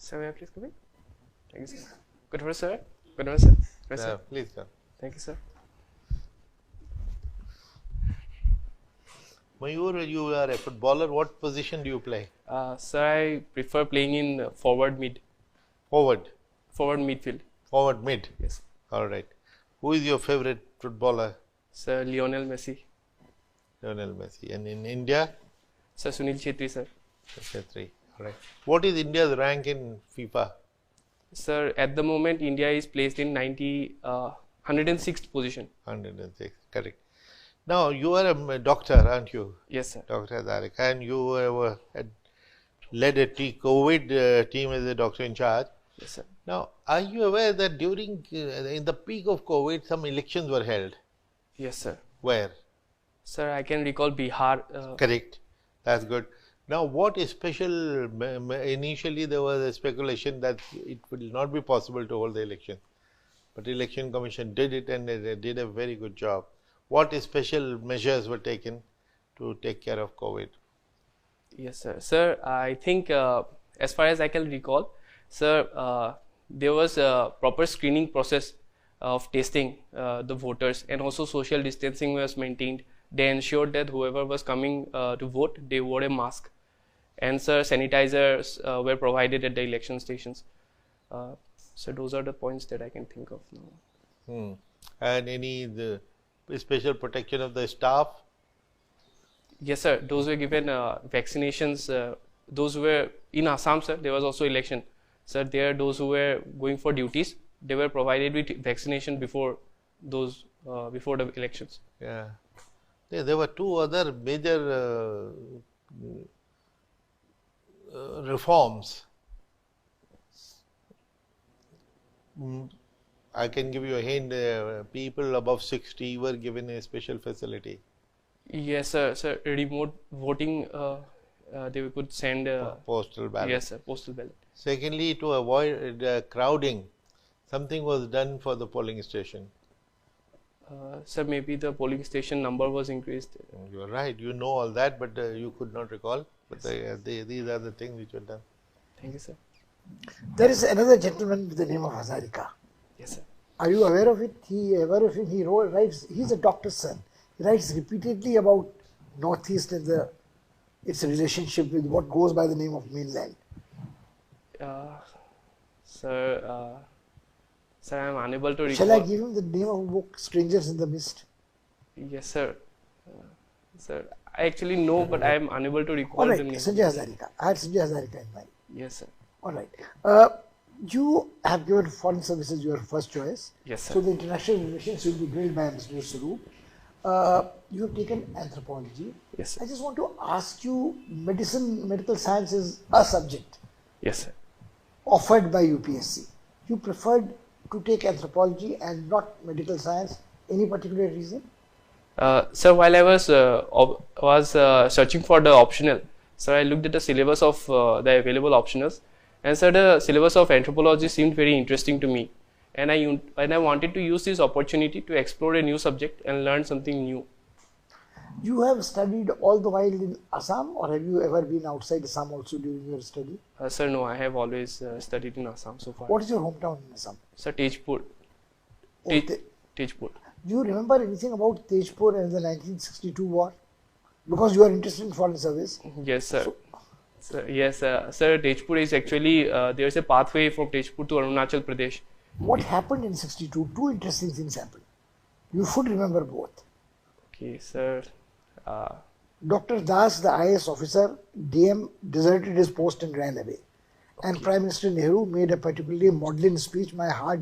Sir, may I please come in? Thank you, sir. Good morning, sir. Good morning, sir. Yes, sir. Please come. Thank you, sir. Mayur, you are a footballer. What position do you play? Sir, I prefer playing in forward Forward. midfield. Forward mid. Yes. All right. Who is your favorite footballer? Sir, Lionel Messi. Lionel Messi. And in India? Sir, Sunil Chetri, sir. Three. All right. What is India's rank in FIFA? Sir, at the moment, India is placed in 106th position. 106. Correct. Now, you are a doctor, aren't you? Yes, sir. Dr. Hazarika. And you had led a COVID team as a doctor in charge. Yes, sir. Now, are you aware that during, in the peak of COVID, some elections were held? Yes, sir. Where? Sir, I can recall Bihar. Correct. That's good. Now, what is special? Initially, there was a speculation that it will not be possible to hold the election. But the Election Commission did it and they did a very good job. What special measures were taken to take care of COVID? Yes, sir. Sir, I think as far as I can recall, sir, there was a proper screening process of testing the voters, and also social distancing was maintained. They ensured that whoever was coming to vote, they wore a mask. And sir, sanitizers were provided at the election stations. So those are the points that I can think of now. And the special protection of the staff? Yes, sir. Those were given vaccinations. Those were in Assam, sir. There was also election. Sir, there those who were going for duties, they were provided with vaccination before the elections. Yeah. There were two other major reforms. I can give you a hint. People above 60 were given a special facility. Yes, sir. Sir, remote voting, they could send postal ballot. Yes, sir. Postal ballot. Secondly, to avoid crowding, something was done for the polling station. Sir, maybe the polling station number was increased. You are right. You know all that, but you could not recall. But these are the things which were done. Thank you, sir. There is another gentleman with the name of Hazarika. Yes, sir. Are you aware of it? Aware of him? He writes. He's a doctor's son. He writes repeatedly about Northeast and its relationship with what goes by the name of mainland. Sir, I am unable to recall. Shall I give him the name of a book, Strangers in the Mist? Yes, sir. Sir, I actually know, but I am unable to recall All right, the name. Sanjay Hazarika. I had Sanjay Hazarika in mind. Yes, sir. All right. You have given foreign services your first choice. Yes, sir. So the international relations will be grilled by Mr. Saru. You have taken anthropology. Yes, sir. I just want to ask you, medical science is a subject Yes, sir. offered by UPSC. You preferred to take anthropology and not medical science. Any particular reason? Sir, while I was searching for the optional, sir, I looked at the syllabus of the available optionals, and sir, the syllabus of anthropology seemed very interesting to me, and I wanted to use this opportunity to explore a new subject and learn something new. You have studied all the while in Assam, or have you ever been outside Assam also during your study? Sir, no, I have always studied in Assam so far. What is your hometown in Assam? Sir, Tejpur. Tejpur. Do you remember anything about Tejpur and the 1962 war? Because you are interested in foreign service. Yes, sir. Yes, sir. Tejpur is actually there is a pathway from Tejpur to Arunachal Pradesh. What happened in 62? Two interesting things happened. You should remember both. Okay, sir. Dr. Das, the IAS officer, DM, deserted his post and ran away. Okay. And Prime Minister Nehru made a particularly maudlin speech. My heart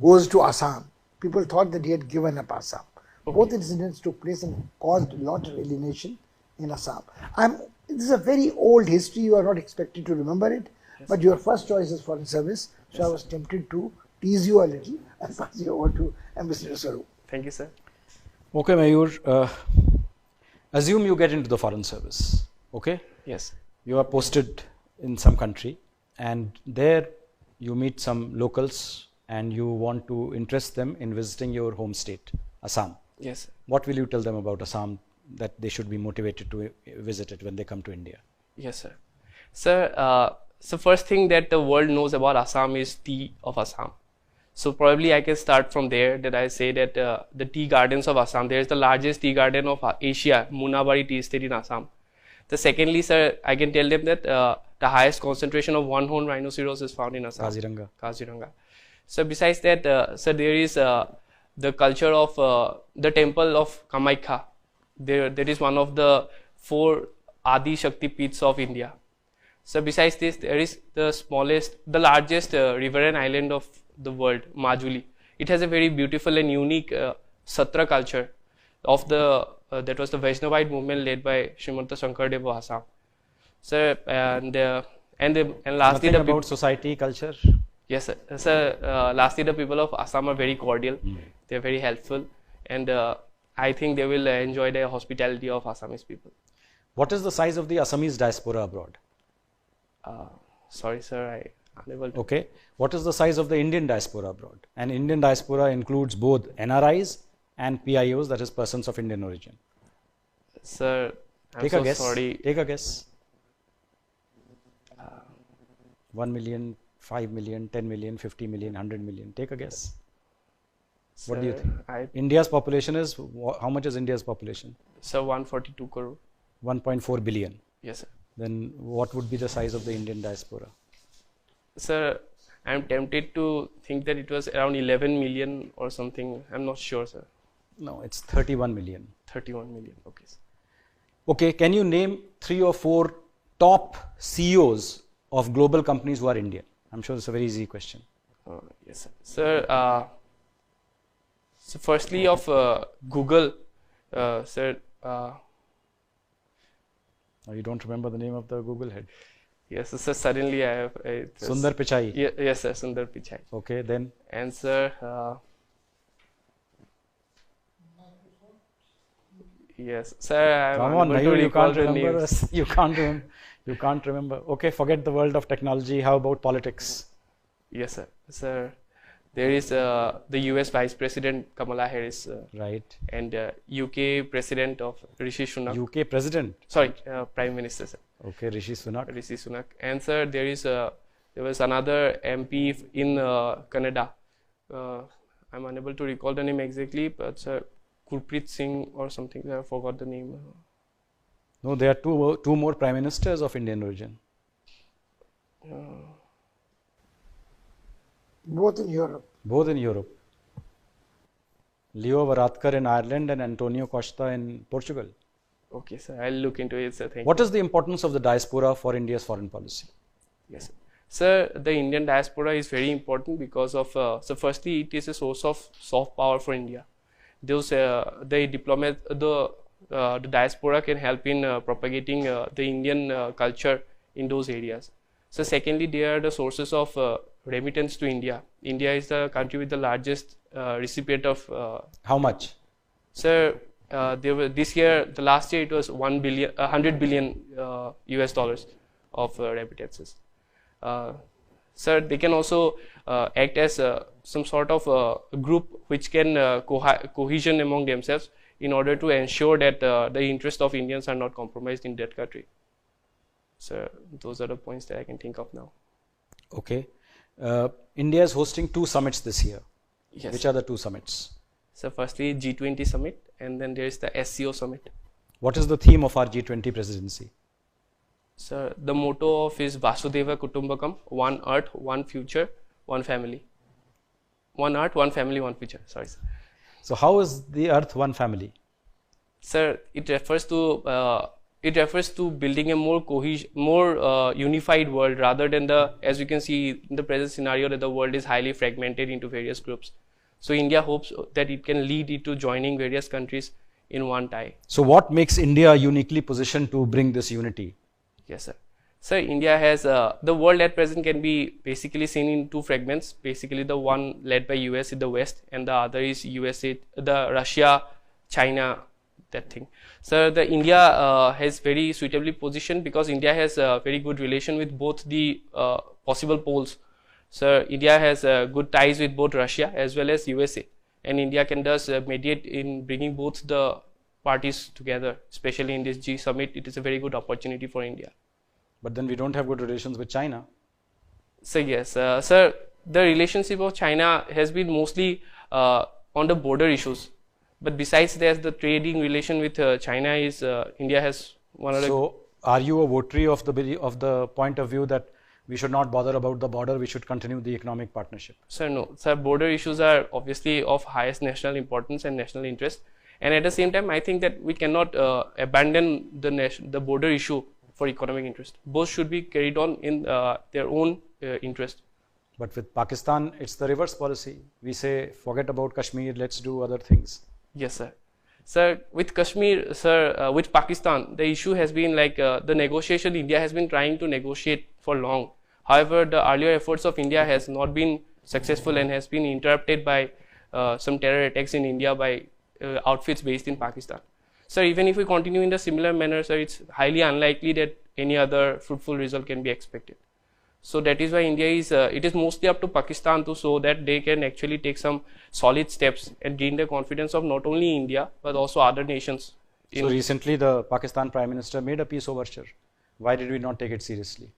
goes to Assam. People thought that he had given up Assam. Okay. Both incidents took place and caused a lot of alienation in Assam. This is a very old history. You are not expected to remember it. Yes. But your first choice is foreign service. So yes, I was tempted to tease you a little and pass you over to Ambassador Saru. Thank you, sir. Okay, Mayur. Assume you get into the foreign service. Okay? Yes. You are posted in some country, and there you meet some locals and you want to interest them in visiting your home state, Assam. Yes, sir. What will you tell them about Assam that they should be motivated to visit it when they come to India? Yes, sir. Sir, So first thing that the world knows about Assam is tea of Assam. So probably I can start from there, that I say that the tea gardens of Assam, there is the largest tea garden of Asia, Munabari Tea Estate in Assam. The secondly, sir, I can tell them that the highest concentration of one-horned rhinoceros is found in Assam. Kaziranga. So besides that, sir, there is the culture of the temple of Kamaikya. That is one of the 4 Adi Shakti Peeths of India. So besides this, there is the largest riverine island of the world, Majuli. It has a very beautiful and unique Satra culture of that was the Vaishnavite movement led by Srimanta Shankardeva of Assam. So and lastly, nothing about society, culture. Yes, sir. So lastly, the people of Assam are very cordial. They are very helpful, and I think they will enjoy the hospitality of Assamese people. What is the size of the Assamese diaspora abroad? Sorry, sir, I unable to. Okay. What is the size of the Indian diaspora abroad? And Indian diaspora includes both NRIs and PIOs, that is persons of Indian origin. Sir, I'm Take so a guess. sorry. Take a guess. 1 million, 5 million, 10 million, 50 million, 100 million. Take a guess. Sir, What do you think? India's population is, how much is India's population? Sir, 142 crore. 1.4 billion. Yes, sir. Then what would be the size of the Indian diaspora? Sir, I'm tempted to think that it was around 11 million or something. I'm not sure, sir. No, it's 31 million. 31 million. Okay, sir. Okay, can you name 3 or 4 top CEOs of global companies who are Indian? I'm sure it's a very easy question. Yes, sir. Sir, so firstly of Google, sir. You don't remember the name of the Google head? Yes, sir. Suddenly I have. Sundar Pichai. Yes, sir. Sundar Pichai. Okay, then. And sir. Yes, sir. Come on, Mayur, you can't remember us. You can't remember. Okay, forget the world of technology. How about politics? Yes, sir. Sir, there is the US Vice President Kamala Harris. Right. And UK President of Rishi Sunak. UK President? Sorry, Prime Minister, sir. Okay, Rishi Sunak. And sir, there was another MP in Canada. I'm unable to recall the name exactly, but sir, Gurpreet Singh or something. I forgot the name. No, there are two more prime ministers of Indian origin. Both in Europe. Both in Europe. Leo Varadkar in Ireland and Antonio Costa in Portugal. Okay, sir. I'll look into it, sir. Thank you. What is the importance of the diaspora for India's foreign policy? Yes, sir. Sir, the Indian diaspora is very important because of, so firstly, it is a source of soft power for India. Those, the diaspora can help in propagating the Indian culture in those areas. So secondly, they are the sources of remittance to India. India is the country with the largest recipient of. How much? Sir, this year, the last year it was 100 billion US dollars of remittances. Sir, they can also act as some sort of a group which can cohesion among themselves in order to ensure that the interests of Indians are not compromised in that country. So those are the points that I can think of now. Okay. India is hosting 2 summits this year. Yes. Which are the 2 summits? So firstly, G20 summit, and then there is the SCO summit. What is the theme of our G20 presidency? So the motto of is Vasudhaiva Kutumbakam, one earth, one future, one family. One earth, one family, one future. Sorry, sir. So how is the earth one family? Sir, it refers to building a more unified world rather than as you can see in the present scenario that the world is highly fragmented into various groups. So India hopes that it can lead it to joining various countries in one tie. So what makes India uniquely positioned to bring this unity? Yes, sir. Sir, India has, the world at present can be basically seen in 2 fragments. Basically the one led by US in the West and the other is Russia, China, that thing. So the India has very suitably positioned because India has a very good relation with both the possible poles. So India has good ties with both Russia as well as USA, and India can thus mediate in bringing both the parties together, especially in this G summit. It is a very good opportunity for India. But then we don't have good relations with China. So yes, sir, the relationship of China has been mostly on the border issues. But besides that, the trading relation with China is India has one of the. So, are you a votary of the point of view that we should not bother about the border, we should continue the economic partnership? Sir, no. Sir, border issues are obviously of highest national importance and national interest. And at the same time, I think that we cannot abandon the border issue for economic interest. Both should be carried on in their own interest. But with Pakistan, it's the reverse policy. We say, forget about Kashmir, let's do other things. Yes, sir. Sir, with Kashmir, sir, with Pakistan, the issue has been like the negotiation India has been trying to negotiate for long. However, the earlier efforts of India has not been successful and has been interrupted by some terror attacks in India by outfits based in Pakistan. Sir, even if we continue in the similar manner, sir, it's highly unlikely that any other fruitful result can be expected. So that is why India is, it is mostly up to Pakistan to show that they can actually take some solid steps and gain the confidence of not only India, but also other nations. So recently the Pakistan Prime Minister made a peace overture. Why did we not take it seriously?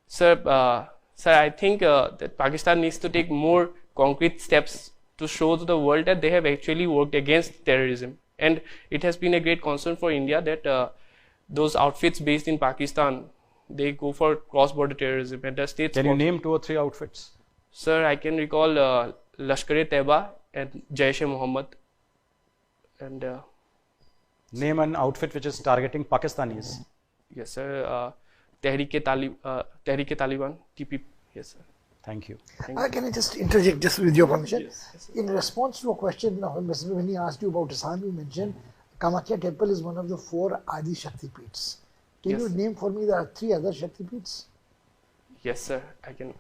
Sir, I think that Pakistan needs to take more concrete steps to show to the world that they have actually worked against terrorism. And it has been a great concern for India that those outfits based in Pakistan, they go for cross-border terrorism. And the states. Can you name 2 or 3 outfits? Sir, I can recall Lashkar-e-Taiba and Jaish-e-Mohammed. And name an outfit which is targeting Pakistanis. Yes, sir. Tehreek-e-Taliban, TPP. Yes, sir. Thank you. Can I just interject, just with your permission? Yes. In response to a question, when he asked you about Assam, you mentioned Kamakhya temple is one of the 4 Adi Shakti Peeths. Can Yes, you sir. name for me the 3 other Shakti Peeths? Yes, sir. I can.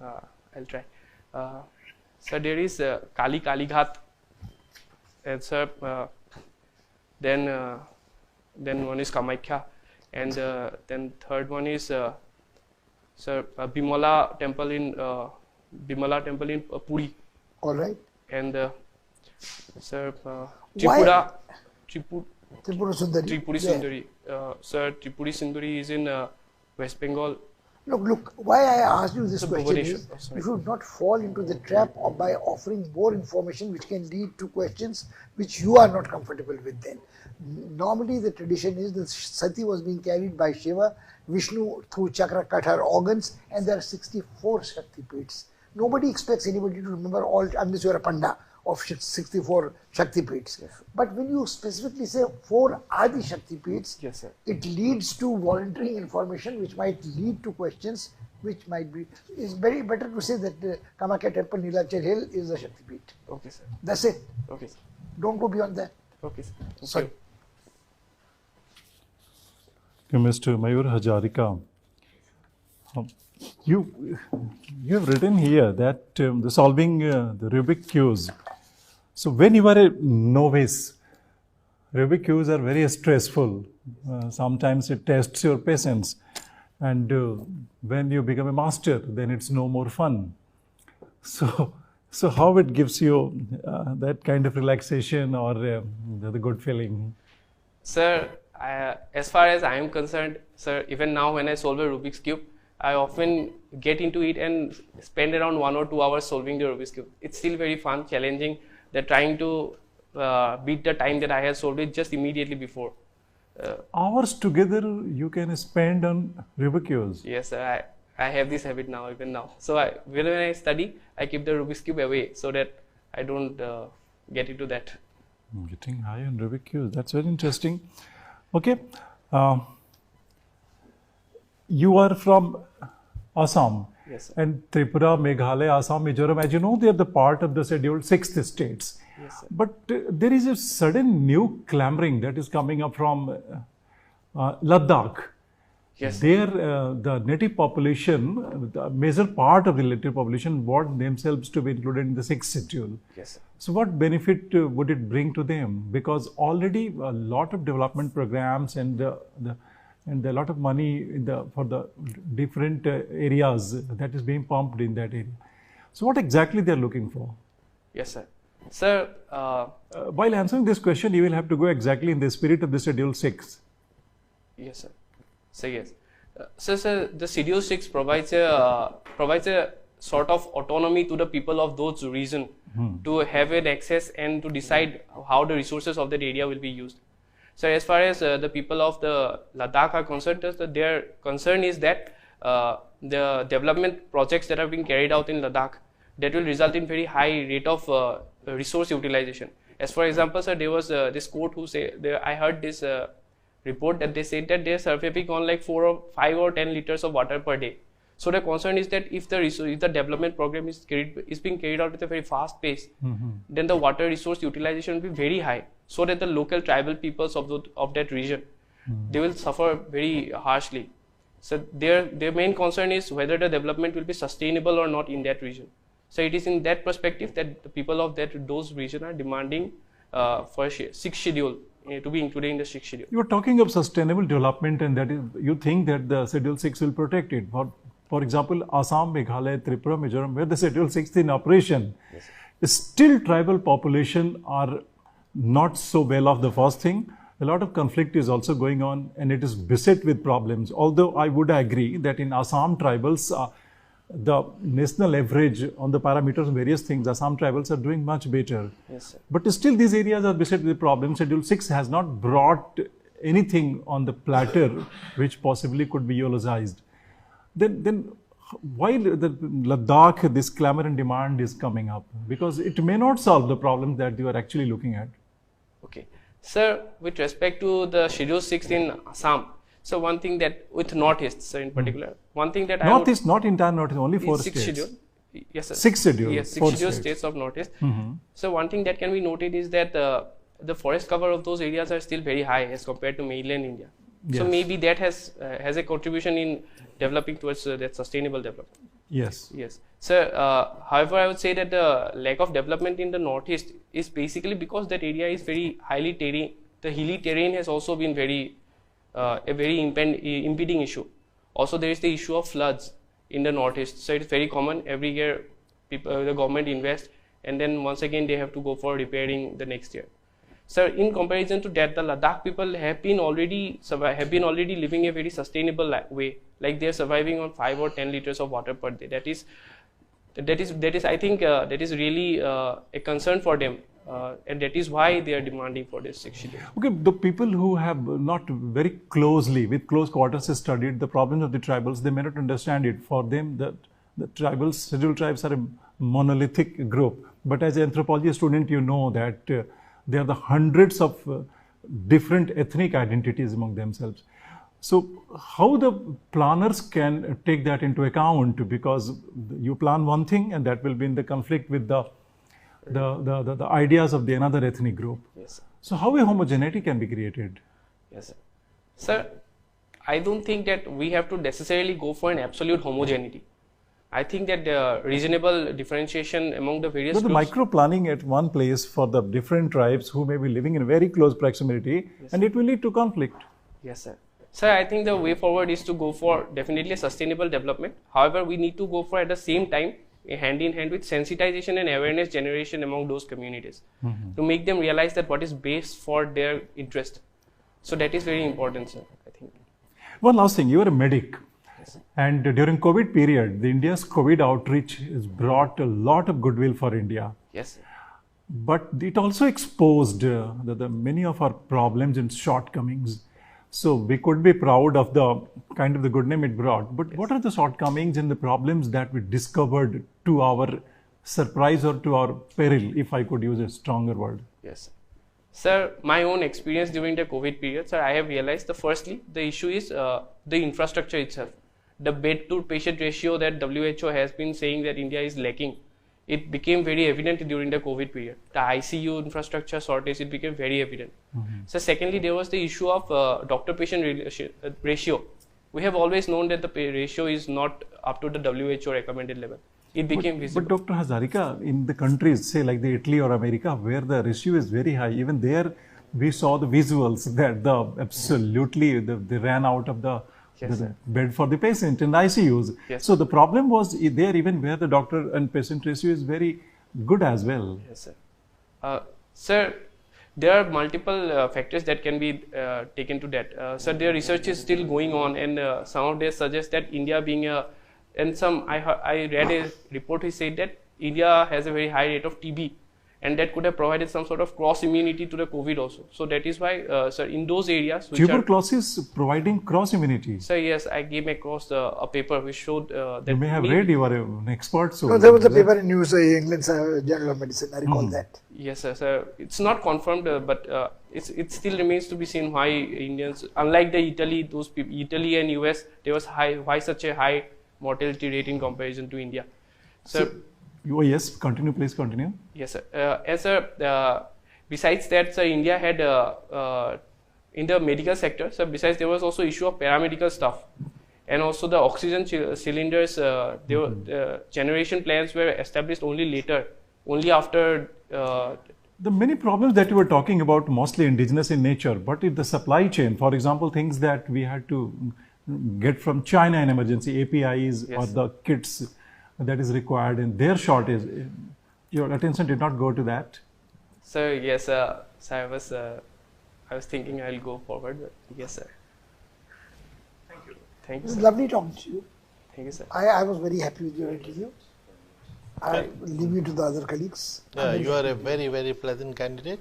I'll try. Sir, there is Kali Ghat, and sir, then one is Kamakhya, and then third one is sir Bimala temple in Puri, All right. and sir Why? Tripura Tripura Sundari. Tripuri Yeah. Sundari. Sir, Tripuri Sundari is in West Bengal. Look, why I asked you this So question Bhubaneswar, is, sorry. you should not fall into the trap of by offering more information which can lead to questions which you are not comfortable with then. Normally the tradition is that Sati was being carried by Shiva, Vishnu through chakra cut her organs, and there are 64 Shakti Peeths. Nobody expects anybody to remember all, unless you are a Panda, of 64 Shakti Peeths. Yes. But when you specifically say 4 Adi Shakti Peeths, Yes, sir. it leads to volunteering information which might lead to questions which might be. It's very better to say that the Kamakhya temple Nilachal Hill is a Shakti Peeth. Okay, sir. That's it. Okay, sir. Don't go beyond that. Okay, sir. Thank Sorry. you. Okay, Mr. Mayur Hazarika, you have written here that the solving the Rubik cubes. So when you are a novice, Rubik cubes are very stressful. Sometimes it tests your patience, and when you become a master, then it's no more fun. So how it gives you that kind of relaxation or the good feeling? Sir, as far as I am concerned, sir, even now when I solve a Rubik's Cube, I often get into it and spend around 1 or 2 hours solving the Rubik's Cube. It's still very fun, challenging. They're trying to beat the time that I had solved it just immediately before. Hours together you can spend on Rubik cubes. Yes, sir, I have this habit now, even now. So when I study, I keep the Rubik's Cube away so that I don't get into that. Getting high on Rubik cubes. That's very interesting. Okay. You are from Assam. Yes, sir. And Tripura, Meghalaya, Assam, Mizoram, as you know, they are the part of the scheduled 6 states. Yes, sir. But there is a sudden new clamoring that is coming up from Ladakh. Yes, sir. There, the native population, the major part of the native population want themselves to be included in the 6th schedule. Yes, sir. So what benefit would it bring to them? Because already a lot of development programs and a lot of money for the different areas that is being pumped in that area. So what exactly they are looking for? Yes, sir. Sir, While answering this question, you will have to go exactly in the spirit of the Schedule 6. yes, sir. So yes, Sir, the Schedule 6 provides a sort of autonomy to the people of those region to have an access and to decide how the resources of that area will be used. So as far as the people of the Ladakh are concerned, their concern is that the development projects that are being carried out in Ladakh, that will result in very high rate of resource utilization. As for example, sir, there was this quote who say, I heard this report that they said that they are surviving on like 4 or 5 or 10 liters of water per day. So the concern is that if the development program is being carried out at a very fast pace, then the water resource utilization will be very high, so that the local tribal peoples of that region, they will suffer very harshly. So their main concern is whether the development will be sustainable or not in that region. So it is in that perspective that the people of those regions are demanding for 6th schedule to be included in the 6th schedule. You are talking of sustainable development, and that is, you think that the Schedule 6 will protect it. For example, Assam, Meghalaya, Tripura, Mizoram, where the Schedule 6 is in operation, still tribal population are not so well off. The first thing, a lot of conflict is also going on, and it is beset with problems. Although I would agree that in Assam tribals, the national average on the parameters of various things, Assam tribals are doing much better. Yes, sir. But still these areas are beset with problems. Schedule 6 has not brought anything on the platter which possibly could be eulogized. Then why the Ladakh, this clamor and demand is coming up? Because it may not solve the problems that you are actually looking at. Okay. Sir, with respect to the Schedule 6 in Assam, so one thing that with Northeast, sir, in particular, one thing that Northeast, not entire Northeast, only 4 6th states. schedule. Yes, sir. 6th schedule. Yes, 6th 4 schedule states. states of Northeast. So one thing that can be noted is that the forest cover of those areas are still very high as compared to mainland India. So Yes. maybe that has a contribution in developing towards that sustainable development. Yes. Yes. Sir, however, I would say that the lack of development in the Northeast is basically because that area is very highly terrain. The hilly terrain has also been a very impeding issue. Also, there is the issue of floods in the Northeast. So it is very common every year. The government invests, and then once again they have to go for repairing the next year. Sir, in comparison to that, the Ladakh people have been already living a very sustainable way. Like they are surviving on 5 or 10 liters of water per day. That is I think that is really a concern for them, and that is why they are demanding for this 6th schedule. Okay, the people who have not very closely, with close quarters, studied the problems of the tribals, they may not understand it. For them, the tribals, scheduled tribes are a monolithic group. But as an anthropology student, you know that there are the hundreds of different ethnic identities among themselves. So how the planners can take that into account, because you plan one thing and that will be in the conflict with the ideas of the another ethnic group. Yes, sir. So how a homogeneity can be created? Yes, sir. Sir, I don't think that we have to necessarily go for an absolute homogeneity. I think that the reasonable differentiation among the various But the groups, micro planning at one place for the different tribes who may be living in very close proximity, and it will lead to conflict. Yes, sir. Sir, I think the way forward is to go for definitely a sustainable development. However, we need to go for at the same time hand in hand with sensitization and awareness generation among those communities to make them realize that what is best for their interest. So that is very important, sir, I think. One last thing, you are a medic. Yes. And during COVID period, the India's COVID outreach has brought a lot of goodwill for India. Yes, sir. But it also exposed the many of our problems and shortcomings. So we could be proud of the kind of the good name it brought. But what are the shortcomings and the problems that we discovered to our surprise or to our peril, if I could use a stronger word? Yes, sir. Sir, my own experience during the COVID period, sir, I have realized firstly, the issue is the infrastructure itself. The bed to patient ratio that WHO has been saying that India is lacking, it became very evident during the COVID period. The ICU infrastructure shortage, it became very evident. So secondly, there was the issue of doctor-patient ratio. We have always known that the ratio is not up to the WHO recommended level. It became visible. But Dr. Hazarika, in the countries, say like the Italy or America, where the ratio is very high, even there we saw the visuals that they ran out of the bed for the patient in ICUs. Yes. So the problem was there even where the doctor and patient ratio is very good as well. Yes, sir. Sir, there are multiple factors that can be taken to that. So their research is still going on, and some of them suggest that India being a, and some I read a report which said that India has a very high rate of TB, and that could have provided some sort of cross immunity to the COVID also. So that is why, sir, in those areas which tuberculosis providing cross immunity. So yes, I came across a paper which showed that You may have read, you are an expert. So No, there was a paper in News England's Journal of Medicine. I recall that. yes, sir. So it's not confirmed, but it still remains to be seen why Indians, unlike the Italy, those people, Italy and US, there was why such a high mortality rate in comparison to India. So yes, continue, please continue. yes, sir. Besides that, sir, India had in the medical sector. So besides, there was also issue of paramedical stuff, and also the oxygen cylinders. There were, generation plans were established only later, only after. The many problems that you were talking about, mostly indigenous in nature, but in the supply chain, for example, things that we had to get from China in emergency, APIs or the kits that is required and their shortage, your attention did not go to that? So yes, so I was thinking I'll go forward, but yes, sir. Thank you. Thank you, It was sir. lovely talking to you. Thank you, sir. I was very happy with your interview. I will leave you to the other colleagues. You are a very, very pleasant candidate.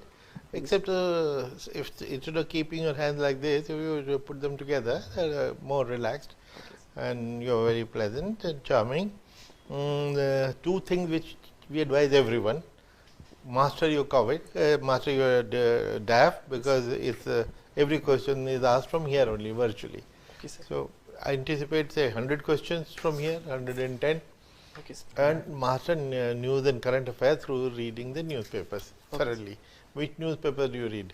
Except if instead of keeping your hands like this, if you put them together, they're more relaxed, and you are very pleasant and charming. Two things which we advise everyone: master your COVID, master your DAF, because it's every question is asked from here only virtually. Okay, sir. So I anticipate say 100 questions from here, 110. Okay, sir. And master news and current affairs through reading the newspapers thoroughly. Which newspaper do you read?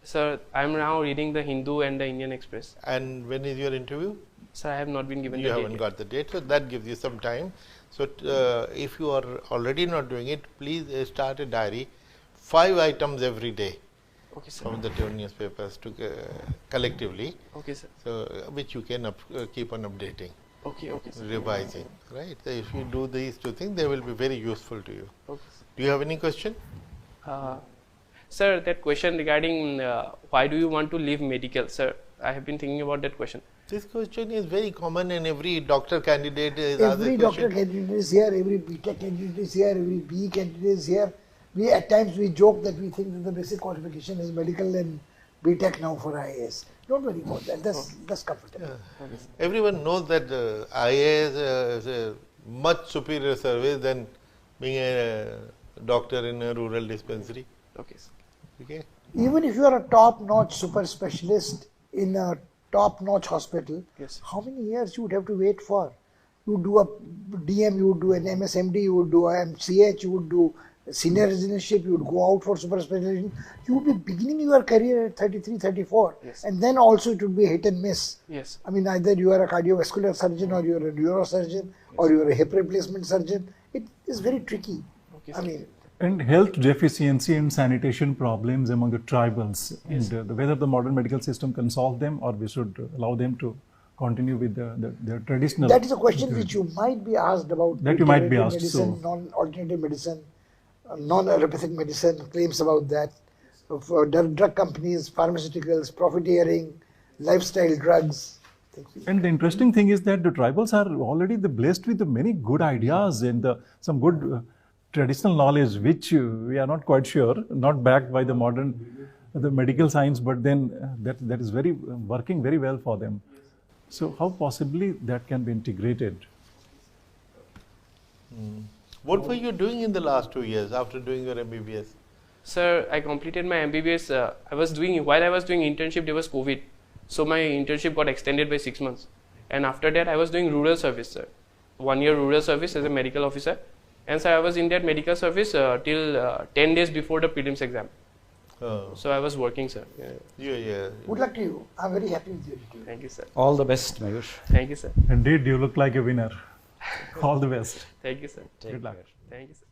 Sir, I'm now reading the Hindu and the Indian Express. And when is your interview? Sir, I have not been given You the haven't date. got the date, so that gives you some time. So if you are already not doing it, please start a diary, 5 items every day Okay, sir. from the two newspapers to collectively, Okay, sir. so which you can keep on updating, Okay, okay, sir. revising, right? So if you do these two things, they will be very useful to you. Okay, sir. Do you have any question? Sir, that question regarding why do you want to leave medical, sir? I have been thinking about that question. This question is very common, and every doctor candidate is asked Every this doctor question. candidate is here, every BTech candidate is here, every BE candidate is here. We at times we joke that we think that the basic qualification is medical and BTech now for IAS. Don't worry about that. That's comfortable. Everyone knows that IAS is a much superior service than being a doctor in a rural dispensary. Okay, sir. Okay. Even if you are a top-notch super specialist in a top-notch hospital, Yes. how many years you would have to wait for? You would do a DM, you would do an MSMD, you would do a MCH, you would do senior residentship, you would go out for super specialization. You would be beginning your career at 33, 34. Yes. And then also it would be hit and miss. Yes. I mean, either you are a cardiovascular surgeon or you are a neurosurgeon or you are a hip replacement surgeon. It is very tricky. Okay, I sir. mean, And health deficiency and sanitation problems among the tribals, Yes. and whether the modern medical system can solve them or we should allow them to continue with their traditional. that is a question which you might be asked about. That you might be alternative asked, medicine, so- non-alternative medicine, non-allopathic medicine, claims about that, for drug companies, pharmaceuticals, profiteering, lifestyle drugs. And the interesting thing is that the tribals are already blessed with the many good ideas and some good traditional knowledge, which we are not quite sure, not backed by the modern, the medical science, but then that is very working very well for them. So how possibly that can be integrated? What were you doing in the last 2 years after doing your MBBS? Sir, I completed my MBBS. While I was doing internship, there was COVID. So my internship got extended by 6 months. And after that, I was doing rural service, sir. 1 year rural service as a medical officer. And sir, I was in that medical service till 10 days before the prelims exam. So I was working, sir. Yeah. Good luck to you. I'm very happy with your interview. Thank you, sir. All the best, Mayur. Thank you, sir. Indeed, you look like a winner. All the best. Thank you, sir. Take Good luck. care. Thank you, sir.